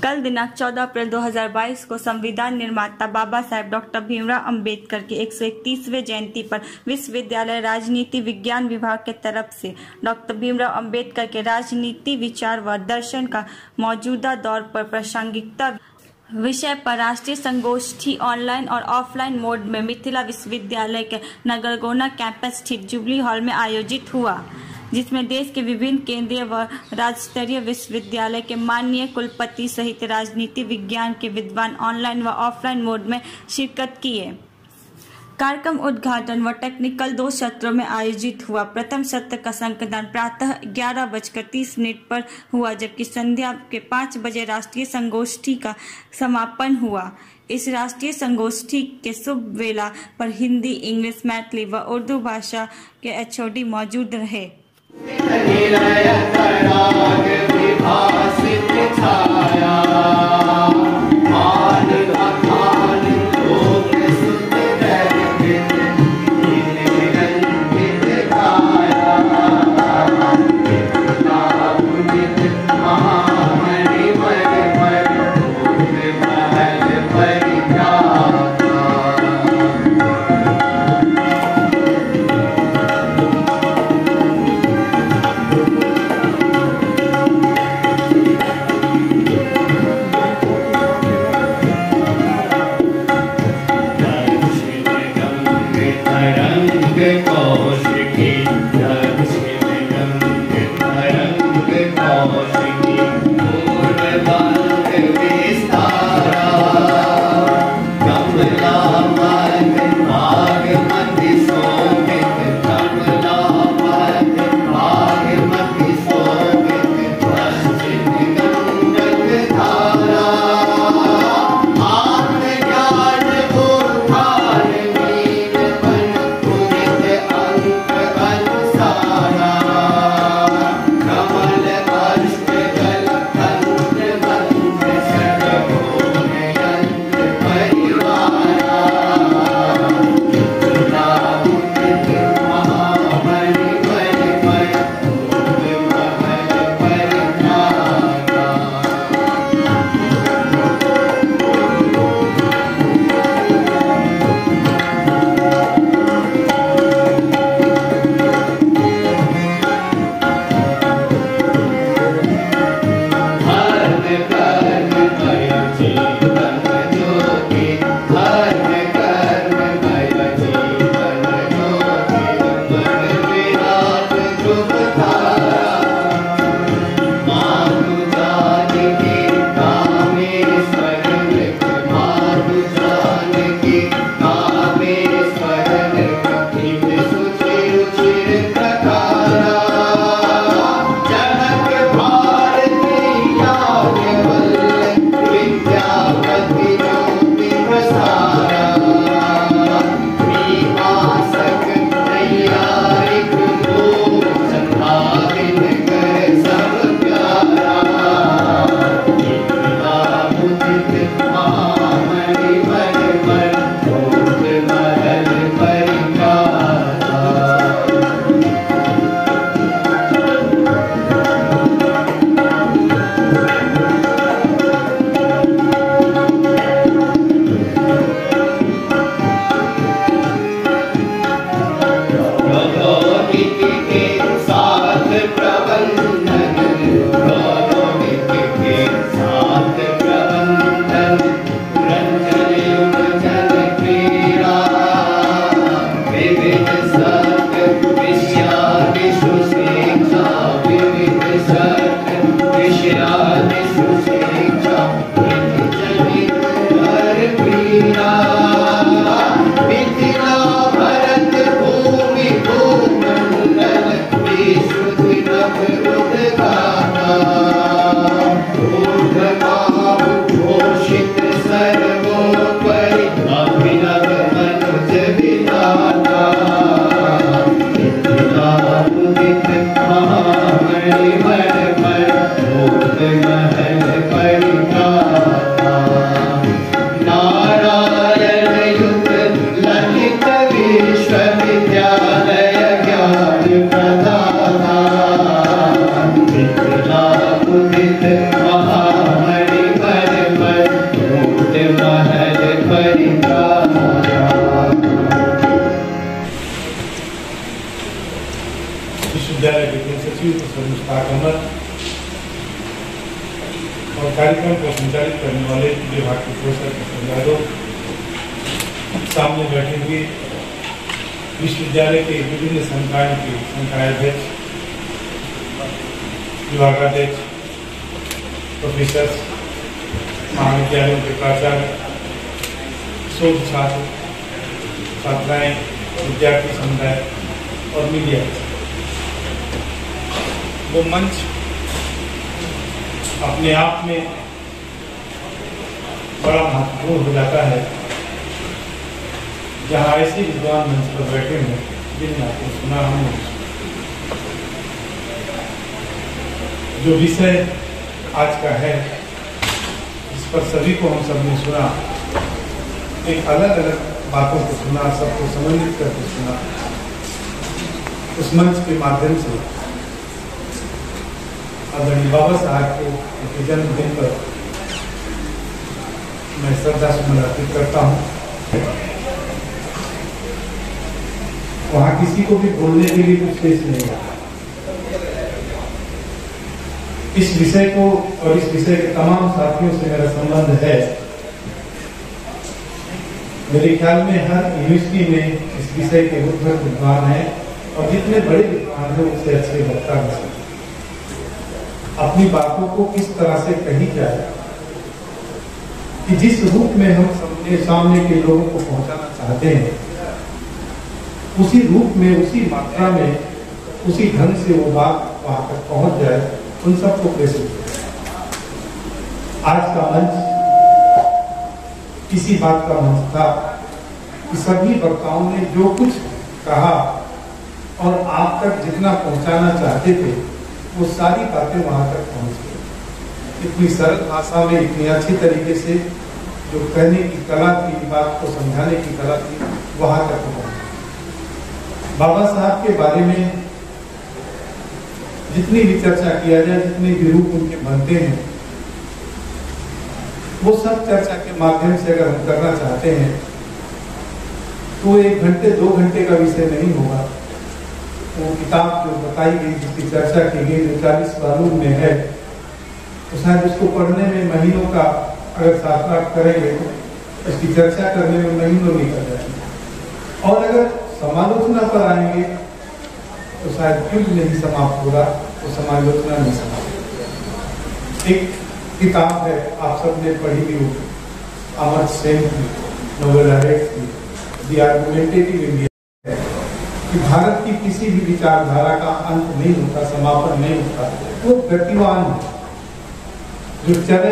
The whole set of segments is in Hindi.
कल दिनांक 14 अप्रैल 2022 को संविधान निर्माता बाबा साहेब डॉक्टर भीमराव अंबेडकर की 131वें जयंती पर विश्वविद्यालय राजनीति विज्ञान विभाग के तरफ से डॉक्टर भीमराव अंबेडकर के राजनीति विचार व दर्शन का मौजूदा दौर पर प्रासंगिकता विषय पर राष्ट्रीय संगोष्ठी ऑनलाइन और ऑफलाइन मोड में मिथिला विश्वविद्यालय के नगरगोना कैंपस स्थित जुबली हॉल में आयोजित हुआ, जिसमें देश के विभिन्न केंद्रीय व राज्य स्तरीय विश्वविद्यालय के माननीय कुलपति सहित राजनीति विज्ञान के विद्वान ऑनलाइन व ऑफलाइन मोड में शिरकत किए। कार्यक्रम उद्घाटन व टेक्निकल 2 सत्रों में आयोजित हुआ। प्रथम सत्र का संकलन प्रातः 11:30 पर हुआ, जबकि संध्या के 5 बजे राष्ट्रीय संगोष्ठी का समापन हुआ। इस राष्ट्रीय संगोष्ठी के शुभ वेला पर हिंदी, इंग्लिश, मैथिली व उर्दू भाषा के HOD मौजूद रहे। Jai और कार्यक्रम को संचालित करने वाले विभाग के प्रोफेसर यादव, सामने बैठे हुए विश्वविद्यालय के विभिन्न संकायों के संकायाध्यक्ष, विभागाध्यक्ष, प्रोफेसर, महाविद्यालयों के प्राचार्य, शोध छात्र, छात्राएं, विद्यार्थी समुदाय और मीडिया। वो मंच अपने आप में बड़ा महत्वपूर्ण हो जाता है जहाँ ऐसे विद्वान मंच पर बैठे हैं जिन्हें आपको सुना हमने। जो विषय आज का है, इस पर सभी को हम सबने सुना, एक अलग अलग बातों को सुना, सबको समन्वित करके सुना। उस मंच के माध्यम से आदरणीय बाबा साहब को उनके जन्मदिन पर मैं श्रद्धा सुमन अर्पित करता हूँ। वहाँ किसी को भी बोलने के लिए कुछ शेष नहीं है। इस विषय को और इस विषय के तमाम साथियों से मेरा संबंध है। मेरे ख्याल में हर यूनिवर्सिटी में इस विषय के उद्धत विद्वान हैं और जितने बड़े विद्वान हैं उससे अच्छे वक्ता हैं। अपनी बातों को किस तरह से कही जाए कि जिस रूप में हम अपने सामने के लोगों को पहुंचाना चाहते हैं, उसी रूप में, उसी मात्रा में, उसी ढंग से वो बात वहां तक पहुंच जाए, उन सबको प्रेषित। आज का मंच किसी बात का मंच था कि सभी वक्ताओं ने जो कुछ कहा और आप तक जितना पहुंचाना चाहते थे वो सारी बातें वहां तक पहुंच गई। इतनी सरल भाषा में, इतनी अच्छी तरीके से जो कहने की कला थी, बात को समझाने की कला थी, वहां तक पहुंची। बाबा साहब के बारे में जितनी भी चर्चा किया जाए, जितने भी रूप उनके बनते हैं, वो सब चर्चा के माध्यम से अगर हम करना चाहते हैं तो 1 घंटे 2 घंटे का विषय नहीं होगा। वो किताब जो बताई गई, जिसकी चर्चा की गई, जो 40 वॉल्यूम में है, तो शायद उसको पढ़ने में महीनों का, अगर 7-8 करेंगे तो इसकी चर्चा करने में महीनों निकल जाएंगे। और अगर समालोचना पर आएंगे तो शायद युग नहीं समाप्त होगा, तो समालोचना नहीं समाप्त। एक किताब है, आप सबने पढ़ी भी होगी, अमर्त्य सेन की, नोबेल लॉरेट की, द आर्गुमेंटेटिव इंडिया, कि भारत की किसी भी विचारधारा का अंत नहीं होता, समापन नहीं होता। वो गतिवान है, जो चले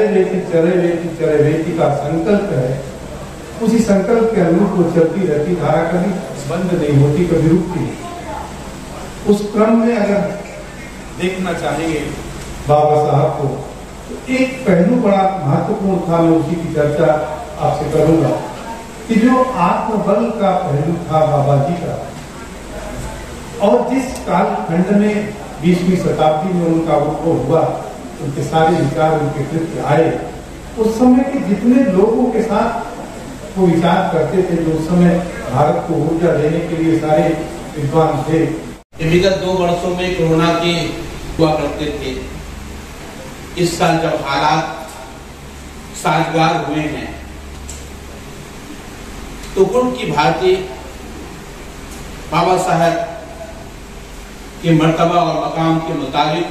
रेती का संकल्प है, उसी संकल्प के अनुरूप वो चलती रहती, धारा कभी बंद नहीं होती, कभी रुकती नहीं। उस क्रम में अगर देखना चाहेंगे बाबा साहब को, तो एक पहलू बड़ा महत्वपूर्ण था, मैं उसी की चर्चा आपसे करूंगा, कि जो आत्मबल का पहलू था बाबा जी का, और जिस कालखंड में 20वीं शताब्दी में उनका उद्भव हुआ, उनके सारे विचार, उनके कृत्य आए, उस समय के जितने लोगों के साथ वो विचार करते थे, जो उस समय भारत को ऊर्जा देने के लिए सारे विद्वान थे। विगत 2 वर्षों में कोरोना के हुआ करते थे। इस साल जब हालात साजगार हुए हैं तो गुण की भांति बाबा साहब के मर्तबा और मकाम के मुताबिक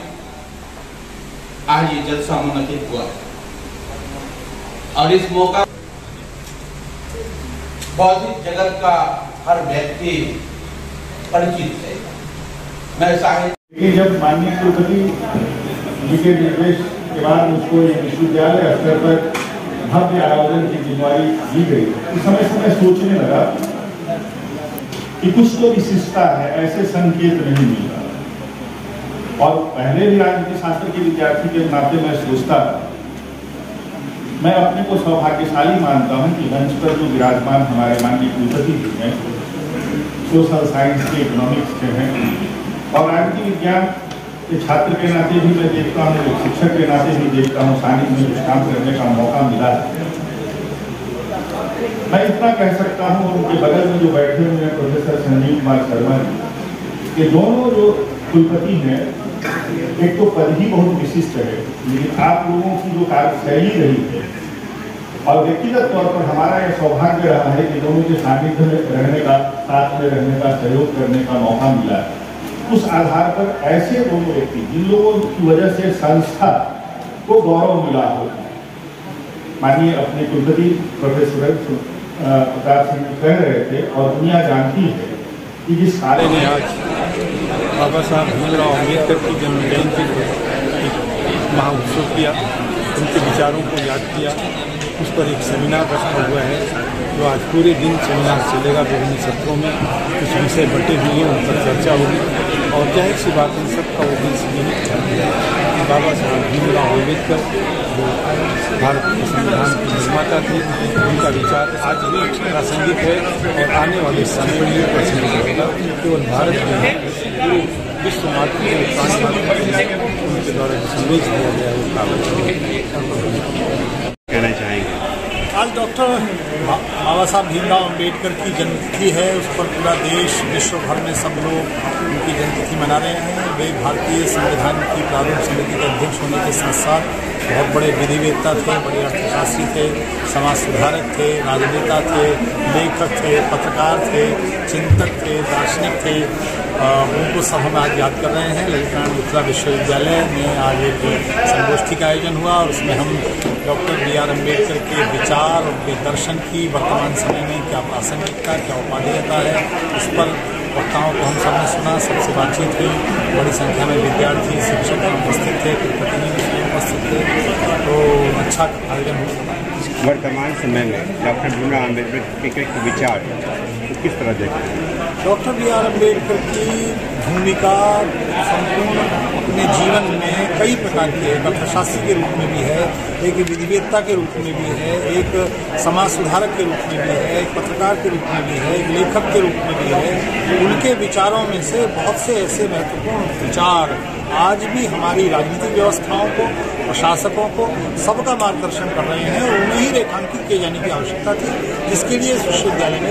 आज ये जलसा मुनक्किद हुआ और इस मौका बौद्धिक जगत का हर व्यक्ति परिचित है। मैं साहित्य जब माननीय कुलपति जी के निर्देश के बाद उसको विश्वविद्यालय स्तर पर भव्य आयोजन की जिम्मेदारी दी गई, उस समय से मैं सोचने लगा कि कुछ तो विशिष्टता है, ऐसे संकेत नहीं मिल रहा। और पहले भी राजनीति शास्त्र के विद्यार्थी के नाते मैं सोचता था, मैं अपने को सौभाग्यशाली मानता हूं कि मंच पर जो विराजमान हमारे माननीय कुलपति जी हैं, सोशल साइंस के, इकोनॉमिक्स के हैं, और राजनीति विज्ञान के छात्र के नाते भी मैं देखता हूँ, एक शिक्षक के नाते भी देखता हूँ, सानिध्य में कुछ काम करने का मौका मिला है। मैं इतना कह सकता हूँ, उनके बगल में जो बैठे हुए हैं प्रोफेसर संजीव कुमार शर्मा जी, ये दोनों जो कुलपति हैं, एक तो पद ही बहुत विशिष्ट है, लेकिन आप लोगों की जो कार्यशैली रही है और व्यक्तिगत तौर पर हमारा यह सौभाग्य रहा है कि दोनों के सानिध्य में रहने का, साथ में रहने का, सहयोग करने का मौका मिला है। उस आधार पर ऐसे दोनों व्यक्ति जिन लोगों की वजह से संस्था को गौरव मिला हो, मानिए अपने कुलपति प्रोफेसर प्रताप सिंह कह रहे थे और दुनिया जानती है कि जिस कार्य ने आज बाबा साहब भीमराव अम्बेडकर की जन्म जयंती पर महाउत्सव किया, उनके विचारों को याद किया। उस पर एक सेमिनार रखा हुआ है जो आज पूरे दिन सेमिनार चलेगा। विभिन्न सत्रों में कुछ विषय बटे हुए हैं, उन पर चर्चा होगी और जाहिर सी बात इन सबका उद्देश्य यही है कि बाबा साहब भीमराव अम्बेडकर जो भारत के संविधान के निर्माता थे, उनका विचार आज भी प्रासंगिक है और आने वाले समय में भी प्रासंगिक होगा। केवल भारत में पूरे विश्व मातृ उनके द्वारा जो संदेश दिया गया है वो काबिल कहना चाहेंगे। आज डॉक्टर बाबा साहब भीमराव अम्बेडकर की जन्मतिथि है, उस पर पूरा देश विश्व भर में सब लोग उनकी जन्मतिथि मना रहे हैं। वे भारतीय संविधान की प्रारूप समिति के अध्यक्ष होने के साथ साथ बहुत बड़े विधिवेत्ता थे, बड़े अर्थशास्त्री थे, समाज सुधारक थे, राजनेता थे, लेखक थे, पत्रकार थे, चिंतक थे, दार्शनिक थे। उनको सब हम आज याद कर रहे हैं। ललित नारायण मिथिला विश्वविद्यालय में आज एक संगोष्ठी का आयोजन हुआ और उसमें हम डॉक्टर B.R. अम्बेडकर के विचार, उनके दर्शन की वर्तमान समय में क्या प्रासंगिकता, क्या उपादेयता है, इस पर वक्ताओं को हम सबने सुना, सबसे बातचीत हुई। बड़ी संख्या में विद्यार्थी, शिक्षक उपस्थित थे, कुलपति उपस्थित थे, तो अच्छा आयोजन हुआ। वर्तमान समय में डॉक्टर भीमराव अम्बेडकर के विचार तो किस तरह देखते हैं? Doctor B.R. अम्बेडकर की भूमिका संपूर्ण अपने जीवन में कई प्रकार की है। एक अर्थशास्त्री के रूप में भी है, एक विधिवेत्ता के रूप में भी है, एक समाज सुधारक के रूप में भी है, एक पत्रकार के रूप में भी है, एक लेखक के रूप में भी है। उनके विचारों में से बहुत से ऐसे महत्वपूर्ण विचार आज भी हमारी राजनीतिक व्यवस्थाओं को, प्रशासकों को, सबका मार्गदर्शन कर रहे हैं और उन्हें ही रेखांकित किए जाने की आवश्यकता थी, जिसके लिए इस विश्वविद्यालय में